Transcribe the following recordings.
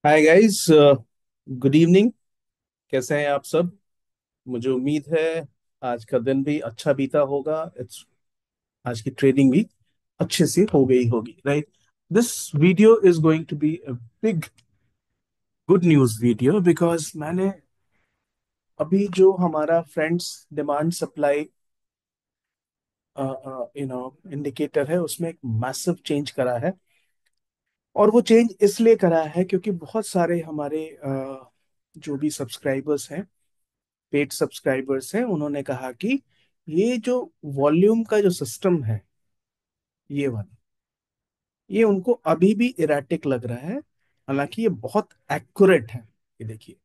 Hi guys, good evening. कैसे हैं आप सब? मुझे उम्मीद है आज का दिन भी अच्छा बीता होगा। इट्स आज की ट्रेडिंग भी अच्छे से हो गई होगी, right? This video is going to be a big good news video because मैंने अभी जो हमारा फ्रेंड्स डिमांड सप्लाई इंडिकेटर है उसमें एक मैसिव चेंज करा है। और वो चेंज इसलिए करा है क्योंकि बहुत सारे हमारे जो भी सब्सक्राइबर्स हैं, पेड सब्सक्राइबर्स हैं, उन्होंने कहा कि ये जो वॉल्यूम का जो सिस्टम है, ये वाला, ये उनको अभी भी इरेटिक लग रहा है। हालांकि ये बहुत एक्यूरेट है। ये देखिए,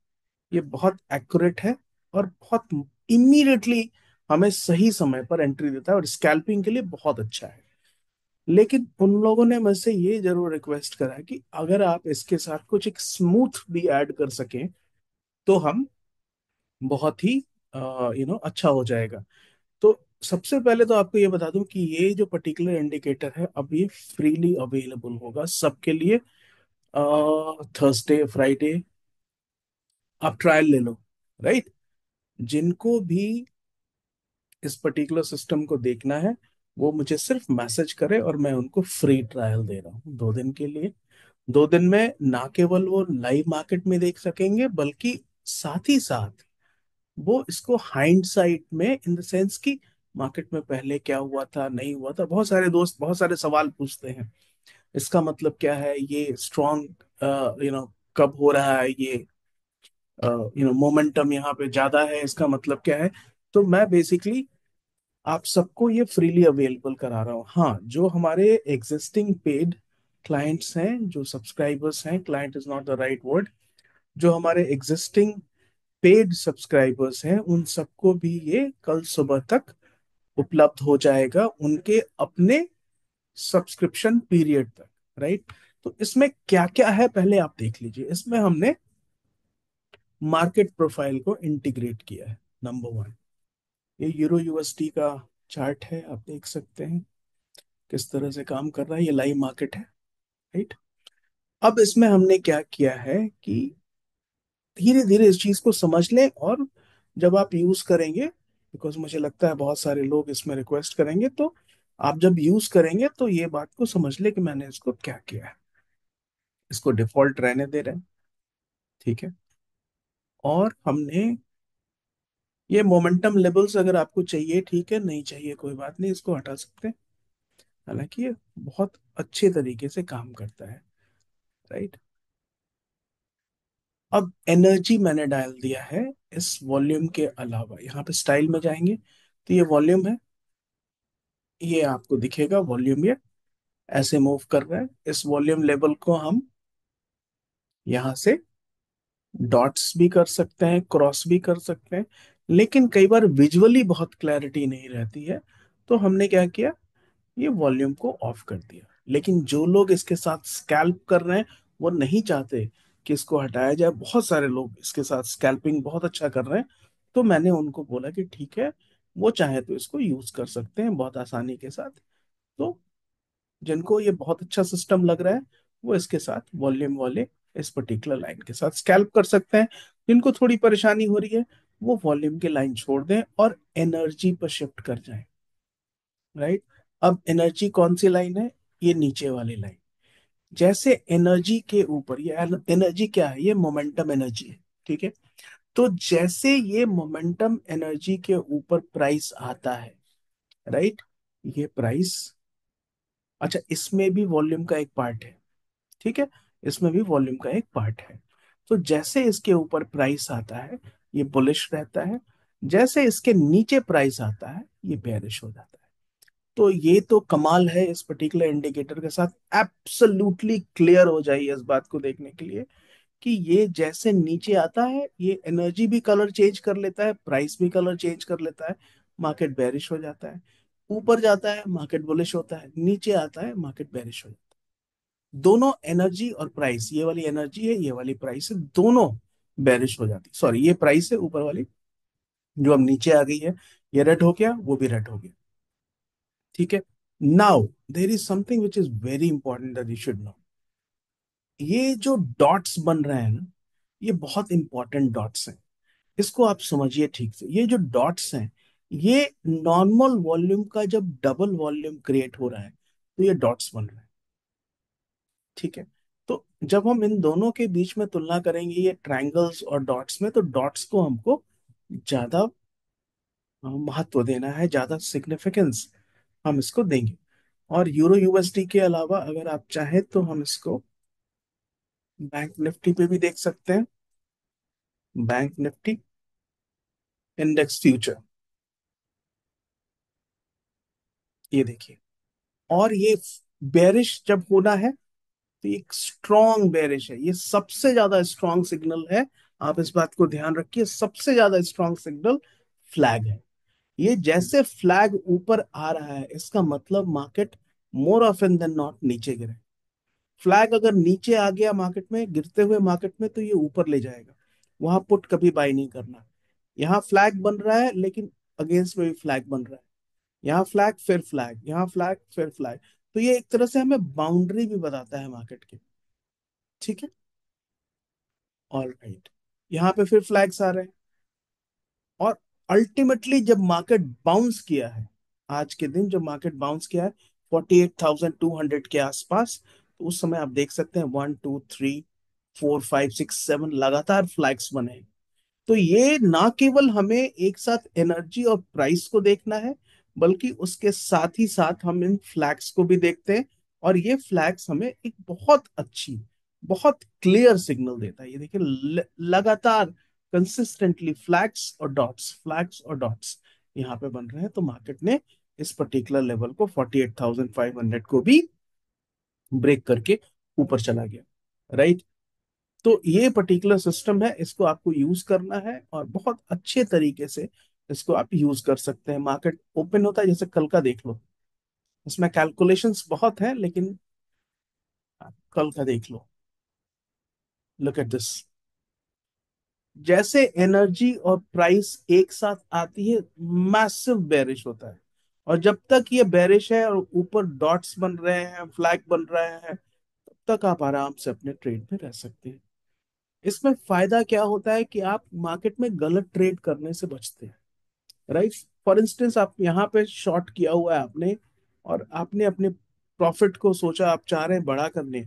ये बहुत एक्यूरेट है और बहुत इमीडिएटली हमें सही समय पर एंट्री देता है और स्कैल्पिंग के लिए बहुत अच्छा है। लेकिन उन लोगों ने मुझसे ये जरूर रिक्वेस्ट करा है कि अगर आप इसके साथ कुछ एक स्मूथ भी ऐड कर सकें तो हम बहुत ही अच्छा हो जाएगा। तो सबसे पहले तो आपको ये बता दूं कि ये जो पर्टिकुलर इंडिकेटर है अब ये फ्रीली अवेलेबल होगा सबके लिए। थर्सडे फ्राइडे आप ट्रायल ले लो, राइट? जिनको भी इस पर्टिकुलर सिस्टम को देखना है वो मुझे सिर्फ मैसेज करे और मैं उनको फ्री ट्रायल दे रहा हूँ 2 दिन के लिए। 2 दिन में ना केवल वो लाइव मार्केट में देख सकेंगे बल्कि साथ ही साथ वो इसको हाइंडसाइट में, इन द सेंस कि मार्केट में पहले क्या हुआ था नहीं हुआ था, बहुत सारे दोस्त बहुत सारे सवाल पूछते हैं। इसका मतलब क्या है, ये स्ट्रॉन्ग कब हो रहा है, ये मोमेंटम यहाँ पे ज्यादा है, इसका मतलब क्या है? तो मैं बेसिकली आप सबको ये फ्रीली अवेलेबल करा रहा हूँ। हाँ, जो हमारे एग्जिस्टिंग पेड क्लाइंट्स हैं, जो सब्सक्राइबर्स हैं, client is not the right word, जो हमारे एग्जिस्टिंग पेड सब्सक्राइबर्स हैं उन सबको भी ये कल सुबह तक उपलब्ध हो जाएगा, उनके अपने सब्सक्रिप्शन पीरियड तक, राइट? तो इसमें क्या क्या है पहले आप देख लीजिए। इसमें हमने मार्केट प्रोफाइल को इंटीग्रेट किया है। नंबर वन, ये यूरो यूएसडी का चार्ट है, आप देख सकते हैं किस तरह से काम कर रहा है। ये लाइव मार्केट है, राइट? अब इसमें हमने क्या किया है कि धीरे धीरे इस चीज को समझ लें, और जब आप यूज करेंगे, बिकॉज मुझे लगता है बहुत सारे लोग इसमें रिक्वेस्ट करेंगे, तो आप जब यूज करेंगे तो ये बात को समझ ले कि मैंने इसको क्या किया है। इसको डिफॉल्ट रहने दे रहे हैं, ठीक है? और हमने ये मोमेंटम लेवल्स अगर आपको चाहिए ठीक है, नहीं चाहिए कोई बात नहीं, इसको हटा सकते हैं। हालांकि ये बहुत अच्छे तरीके से काम करता है, राइट? अब एनर्जी मैंने डाल दिया है इस वॉल्यूम के अलावा। यहाँ पे स्टाइल में जाएंगे तो ये वॉल्यूम है, ये आपको दिखेगा वॉल्यूम, ये ऐसे मूव कर रहा है। इस वॉल्यूम लेवल को हम यहाँ से डॉट्स भी कर सकते हैं, क्रॉस भी कर सकते हैं, लेकिन कई बार विजुअली बहुत क्लैरिटी नहीं रहती है, तो हमने क्या किया, ये वॉल्यूम को ऑफ कर दिया। लेकिन जो लोग इसके साथ स्कैल्प कर रहे हैं वो नहीं चाहते कि इसको हटाया जाए, बहुत सारे लोग इसके साथ स्कैल्पिंग बहुत अच्छा कर रहे हैं, तो मैंने उनको बोला कि ठीक है, वो चाहे तो इसको यूज कर सकते हैं बहुत आसानी के साथ। तो जिनको ये बहुत अच्छा सिस्टम लग रहा है वो इसके साथ वॉल्यूम वाले इस पर्टिकुलर लाइन के साथ स्कैल्प कर सकते हैं। जिनको थोड़ी परेशानी हो रही है वो वॉल्यूम की लाइन छोड़ दें और एनर्जी पर शिफ्ट कर जाएं, राइट? अब एनर्जी कौन सी लाइन है? ये नीचे वाली लाइन। जैसे एनर्जी के ऊपर, ये एनर्जी क्या है? ये मोमेंटम एनर्जी है, ठीक है? तो जैसे ये मोमेंटम एनर्जी के ऊपर प्राइस आता है, राइट, ये प्राइस, अच्छा इसमें भी वॉल्यूम का एक पार्ट है, ठीक है? इसमें भी वॉल्यूम का एक पार्ट है। तो जैसे इसके ऊपर प्राइस आता है ये बुलिश रहता है, जैसे इसके नीचे प्राइस आता है ये बेरिश हो जाता है। तो ये तो कमाल है इस पर्टिकुलर इंडिकेटर के साथ। एब्सोल्युटली क्लियर हो जाइए इस बात को देखने के लिए कि ये जैसे नीचे आता है ये एनर्जी भी कलर चेंज कर लेता है, प्राइस भी कलर चेंज कर लेता है, मार्केट बेरिश हो जाता है। ऊपर जाता है मार्केट बुलिश होता है, नीचे आता है मार्केट बेरिश हो जाता है। दोनों एनर्जी और प्राइस, ये वाली एनर्जी है ये वाली प्राइस है, दोनों बेरिश हो जाती, सॉरी ये प्राइस है ऊपर वाली जो अब नीचे आ गई है, ये रेड हो गया वो भी रेड हो गया, ठीक है? Now there is something which is very important that you should know. ये जो डॉट्स बन रहे हैं ना, ये बहुत इंपॉर्टेंट डॉट्स हैं। इसको आप समझिए ठीक से, ये जो डॉट्स हैं, ये नॉर्मल वॉल्यूम का जब डबल वॉल्यूम क्रिएट हो रहा है तो ये डॉट्स बन रहे हैं। ठीक है। तो जब हम इन दोनों के बीच में तुलना करेंगे, ये ट्रायंगल्स और डॉट्स में, तो डॉट्स को हमको ज्यादा महत्व देना है, ज्यादा सिग्निफिकेंस हम इसको देंगे। और यूरो यूएसडी के अलावा अगर आप चाहें तो हम इसको बैंक निफ्टी पे भी देख सकते हैं। बैंक निफ्टी इंडेक्स फ्यूचर, ये देखिए। और ये बेरिश जब होना है तो एक स्ट्रॉन्ग बेरिश है, ये सबसे ज्यादा स्ट्रॉन्ग सिग्नल है। आप इस बात को ध्यान रखिए, सबसे ज्यादा स्ट्रॉन्ग सिग्नल फ्लैग है। ये जैसे फ्लैग ऊपर आ रहा है, इसका मतलब market more often than not नीचे गिरे। फ्लैग अगर नीचे आ गया मार्केट में, गिरते हुए मार्केट में, तो ये ऊपर ले जाएगा। वहां पुट कभी बाय नहीं करना। यहाँ फ्लैग बन रहा है लेकिन अगेंस्ट में भी फ्लैग बन रहा है। यहाँ फ्लैग फिर फ्लैग, यहाँ फ्लैग फिर फ्लैग। तो ये एक तरह से हमें बाउंड्री भी बताता है मार्केट की। ठीक है। All right. यहाँ पे फिर फ्लैग्स आ रहे हैं। और अल्टीमेटली जब मार्केट बाउंस किया है, आज के दिन जब मार्केट बाउंस किया है 48,200 के आसपास, तो उस समय आप देख सकते हैं 1 2 3 4 5 6 7 लगातार फ्लैग्स बने हैं। तो ये ना केवल हमें एक साथ एनर्जी और प्राइस को देखना है, बल्कि उसके साथ ही साथ हम इन फ्लैग्स को भी देखते हैं। और ये फ्लैग्स हमें एक बहुत अच्छी, बहुत क्लियर सिग्नल देता है। ये देखिए, लगातार कंसिस्टेंटली फ्लैग्स और डॉट्स यहाँ पे बन रहे हैं। तो मार्केट ने इस पर्टिकुलर लेवल को 48,500 को भी ब्रेक करके ऊपर चला गया। राइट। तो ये पर्टिकुलर सिस्टम है, इसको आपको यूज करना है और बहुत अच्छे तरीके से इसको आप यूज कर सकते हैं। मार्केट ओपन होता है, जैसे कल का देख लो, इसमें कैलकुलेशंस बहुत है, लेकिन आप कल का देख लो। Look at this. जैसे एनर्जी और प्राइस एक साथ आती है, मैसिव बेरिश होता है। और जब तक ये बेरिश है और ऊपर डॉट्स बन रहे हैं, फ्लैग बन रहे हैं, तब तक आप आराम से अपने ट्रेड में रह सकते हैं। इसमें फायदा क्या होता है कि आप मार्केट में गलत ट्रेड करने से बचते हैं। राइट। फॉर इंस्टेंस, आप यहाँ पे शॉर्ट किया हुआ है आपने, और आपने अपने प्रॉफिट को सोचा आप चाह रहे हैं बड़ा करने,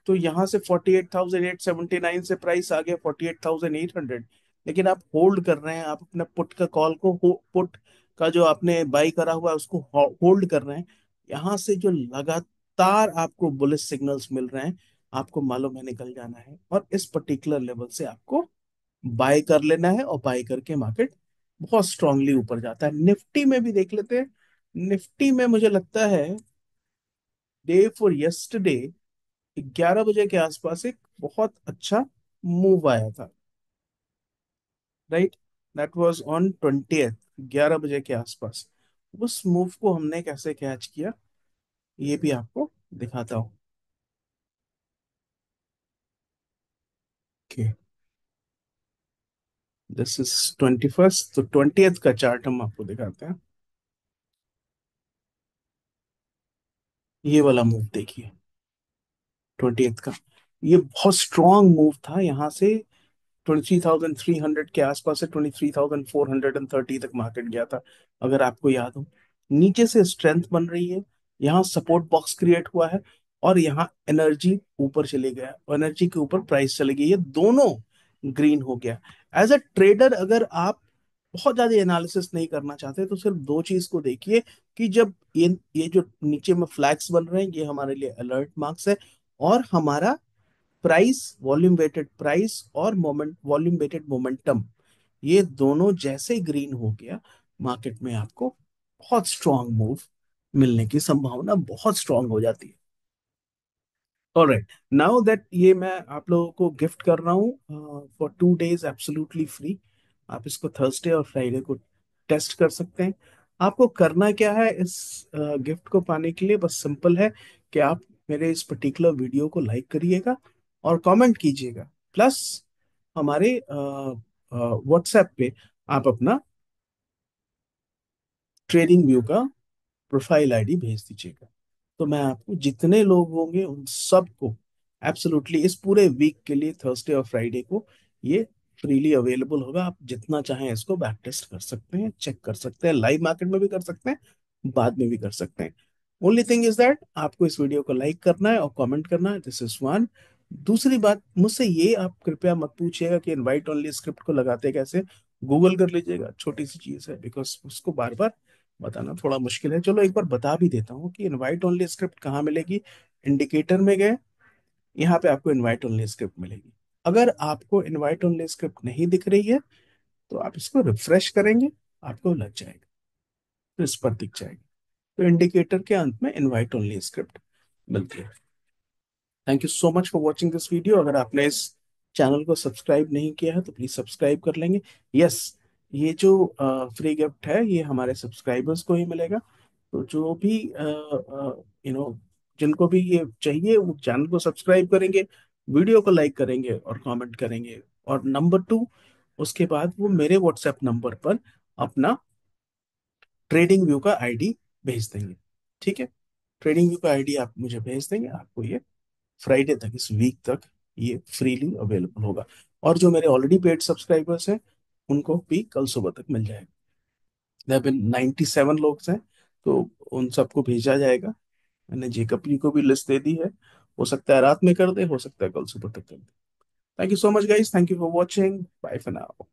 तो यहाँ से 48,879 से प्राइस आ गया 48,800, लेकिन आप होल्ड कर रहे हैं, आप अपने पुट का कॉल को पुट का जो आपने बाई करा हुआ है उसको होल्ड कर रहे हैं। यहाँ से जो लगातार आपको बुलिश सिग्नल्स मिल रहे हैं, आपको मालूम है निकल जाना है, और इस पर्टिकुलर लेवल से आपको बाय कर लेना है। और बाय करके मार्केट बहुत स्ट्रांगली ऊपर जाता है। निफ्टी में भी देख लेते हैं। निफ्टी में मुझे लगता है डे फॉर यस्टरडे 11 बजे के आसपास एक बहुत अच्छा मूव आया था। Right. That was on 20th, 11 बजे के आसपास। उस मूव को हमने कैसे कैच किया, ये भी आपको दिखाता हूँ। ओके, दिस इज 21st, तो 20th का चार्ट हम आपको दिखाते हैं। ये वाला मूव देखिए, 20th का। ये बहुत स्ट्रॉन्ग मूव था। यहाँ से 23,300 के आसपास से 23,430 तक मार्केट गया था, अगर आपको याद हो। नीचे से स्ट्रेंथ बन रही है, यहाँ सपोर्ट बॉक्स क्रिएट हुआ है, और यहाँ एनर्जी ऊपर चले गया, और एनर्जी के ऊपर प्राइस चले गई, ये दोनों ग्रीन हो गया। एज अ ट्रेडर, अगर आप बहुत ज्यादा एनालिसिस नहीं करना चाहते, तो सिर्फ दो चीज को देखिए कि जब ये जो नीचे में फ्लैग्स बन रहे हैं, ये हमारे लिए अलर्ट मार्क्स है। और हमारा प्राइस, वॉल्यूम वेटेड प्राइस और मोमेंट, वॉल्यूम वेटेड मोमेंटम, ये दोनों जैसे ग्रीन हो गया, मार्केट में आपको बहुत स्ट्रांग मूव मिलने की संभावना बहुत स्ट्रांग हो जाती है। ऑलराइट, नाउ दैट ये मैं आप लोगों को गिफ्ट कर रहा हूँ फॉर 2 days एब्सोल्युटली फ्री। आप इसको थर्सडे और फ्राइडे को टेस्ट कर सकते हैं। आपको करना क्या है इस गिफ्ट को पाने के लिए? बस सिंपल है कि आप मेरे इस पर्टिकुलर वीडियो को लाइक करिएगा और कमेंट कीजिएगा, प्लस हमारे व्हाट्सएप पे आप अपना ट्रेडिंग व्यू का प्रोफाइल आईडी भेज दीजिएगा। तो मैं आपको, जितने लोग होंगे उन सबको एब्सोल्युटली इस पूरे वीक के लिए थर्सडे और फ्राइडे को ये फ्रीली अवेलेबल होगा। आप जितना चाहें इसको बैक टेस्ट कर सकते हैं, चेक कर सकते हैं, लाइव मार्केट में भी कर सकते हैं, बाद में भी कर सकते हैं। ओनली थिंग इज दैट आपको इस वीडियो को लाइक करना है और कमेंट करना है, दिस इज वन। दूसरी बात, मुझसे ये आप कृपया मत पूछिएगा कि इनवाइट ओनली स्क्रिप्ट को लगाते कैसे, गूगल कर लीजिएगा, छोटी सी चीज है, बिकॉज उसको बार बार बताना थोड़ा मुश्किल है। चलो एक बार बता भी देता हूँ कि इनवाइट ओनली स्क्रिप्ट कहाँ मिलेगी। इंडिकेटर में गए, यहाँ पे आपको इनवाइट ओनली स्क्रिप्ट मिलेगी। अगर आपको इनवाइट ओनली स्क्रिप्ट नहीं दिख रही है तो आप इसको रिफ्रेश करेंगे, आपको लग जाएगा, तो इस पर दिख जाएगी। तो इंडिकेटर के अंत में इनवाइट ओनली स्क्रिप्ट मिलती है। Thank you so much for watching this video. अगर आपने इस चैनल को सब्सक्राइब नहीं किया है तो प्लीज सब्सक्राइब कर लेंगे। यस, ये जो फ्री गिफ्ट है ये हमारे सब्सक्राइबर्स को ही मिलेगा। तो जो भी जिनको भी ये चाहिए वो चैनल को सब्सक्राइब करेंगे, वीडियो को लाइक करेंगे और कमेंट करेंगे। और नंबर टू, उसके बाद वो मेरे व्हाट्सएप नंबर पर अपना ट्रेडिंग व्यू का आईडी भेज देंगे। ठीक है, ट्रेडिंग व्यू का आईडी आप मुझे भेज देंगे, आपको ये फ्राइडे तक, इस वीक तक ये फ्रीली अवेलेबल होगा। और जो मेरे ऑलरेडी पेड सब्सक्राइबर्स हैं उनको भी कल सुबह तक मिल जाएगा। देयर बिन 97 लोग हैं, तो उन सबको भेजा जाएगा। मैंने जेकपली को भी लिस्ट दे दी है, हो सकता है रात में कर दे, हो सकता है कल सुबह तक कर दे। Thank you so much guys, thank you for watching, bye for now.